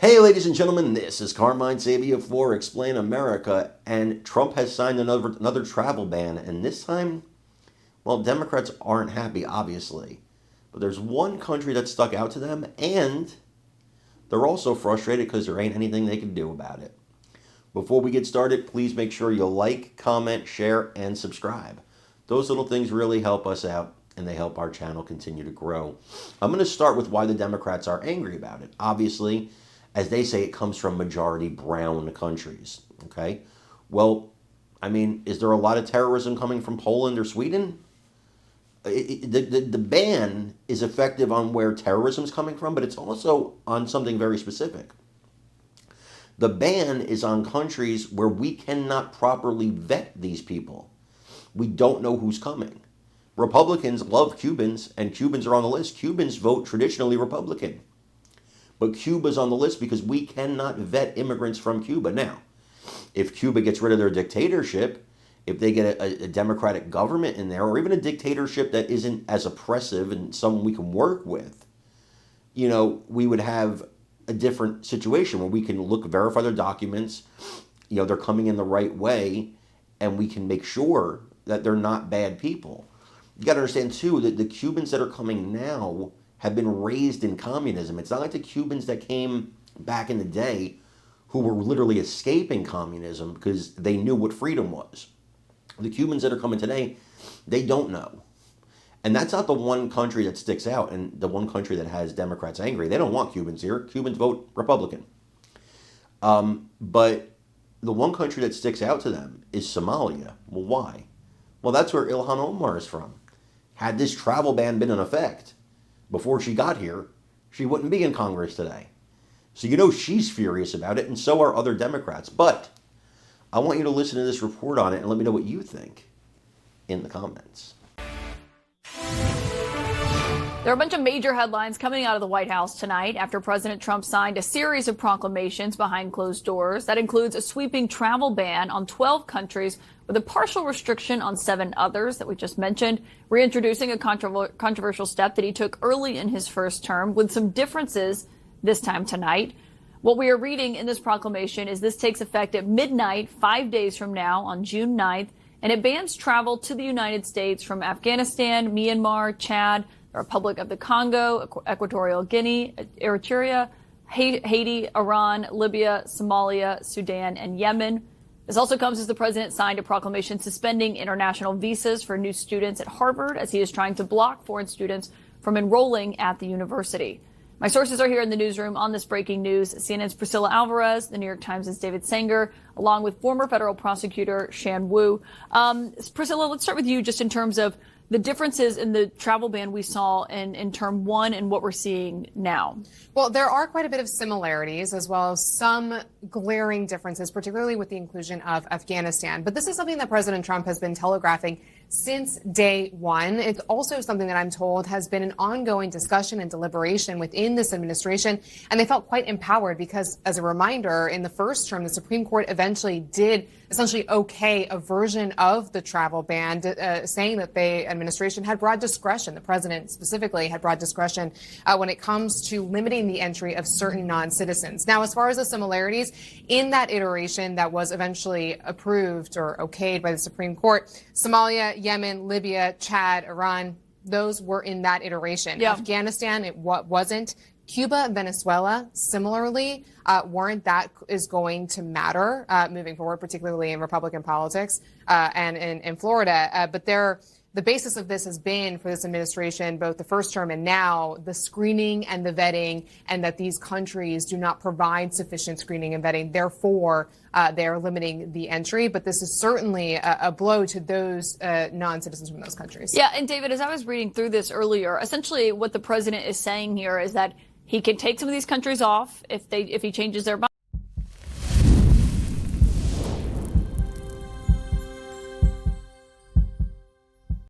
Hey, ladies and gentlemen, this is Carmine Sabia for Explain America, and Trump has signed another travel ban, and this time, well, Democrats aren't happy, obviously. But there's one country that stuck out to them, and they're also frustrated because there ain't anything they can do about it. Before we get started, please make sure you like, comment, share, and subscribe. Those little things really help us out, and they help our channel continue to grow. I'm going to start with why the Democrats are angry about it. Obviously, as they say, it comes from majority brown countries. Okay? Well, I mean, is there a lot of terrorism coming from Poland or Sweden? The ban is effective on where terrorism is coming from, but it's also on something very specific. The ban is on countries where we cannot properly vet these people. We don't know who's coming. Republicans love Cubans, and Cubans are on the list. Cubans vote traditionally Republican. But Cuba's on the list because we cannot vet immigrants from Cuba. Now, if Cuba gets rid of their dictatorship, if they get a democratic government in there, or even a dictatorship that isn't as oppressive and someone we can work with, we would have a different situation where we can verify their documents, they're coming in the right way, and we can make sure that they're not bad people. You got to understand, too, that the Cubans that are coming now have been raised in communism. It's not like the Cubans that came back in the day who were literally escaping communism because they knew what freedom was. The Cubans that are coming today, they don't know. And that's not the one country that sticks out and the one country that has Democrats angry. They don't want Cubans here. Cubans vote Republican. But the one country that sticks out to them is Somalia. Well, why? Well, that's where Ilhan Omar is from. Had this travel ban been in effect before she got here, she wouldn't be in Congress today. So she's furious about it, and so are other Democrats. But I want you to listen to this report on it and let me know what you think in the comments. There are a bunch of major headlines coming out of the White House tonight after President Trump signed a series of proclamations behind closed doors. That includes a sweeping travel ban on 12 countries with a partial restriction on 7 others that we just mentioned, reintroducing a controversial step that he took early in his first term with some differences this time tonight. What we are reading in this proclamation is this takes effect at midnight, 5 days from now on June 9th, and it bans travel to the United States from Afghanistan, Myanmar, Chad, the Republic of the Congo, Equatorial Guinea, Eritrea, Haiti, Iran, Libya, Somalia, Sudan, and Yemen. This also comes as the president signed a proclamation suspending international visas for new students at Harvard as he is trying to block foreign students from enrolling at the university. My sources are here in the newsroom on this breaking news. CNN's Priscilla Alvarez, the New York Times' David Sanger, along with former federal prosecutor Shan Wu. Priscilla, let's start with you just in terms of the differences in the travel ban we saw in term one and what we're seeing now. Well, there are quite a bit of similarities as well as some glaring differences, particularly with the inclusion of Afghanistan. But this is something that President Trump has been telegraphing since day one. It's also something that I'm told has been an ongoing discussion and deliberation within this administration. And they felt quite empowered because, as a reminder, in the first term, the Supreme Court eventually did essentially okay a version of the travel ban, saying that the administration had broad discretion. The president specifically had broad discretion when it comes to limiting the entry of certain non-citizens. Now, as far as the similarities, in that iteration that was eventually approved or okayed by the Supreme Court, Somalia, Yemen, Libya, Chad, Iran, those were in that iteration. Yeah. Afghanistan, it wasn't. Cuba and Venezuela, similarly, weren't. That is going to matter moving forward, particularly in Republican politics and in Florida. But the basis of this has been for this administration, both the first term and now, the screening and the vetting, and that these countries do not provide sufficient screening and vetting. Therefore, they're limiting the entry. But this is certainly a blow to those non-citizens from those countries. Yeah, and David, as I was reading through this earlier, essentially what the president is saying here is that he can take some of these countries off if he changes their mind.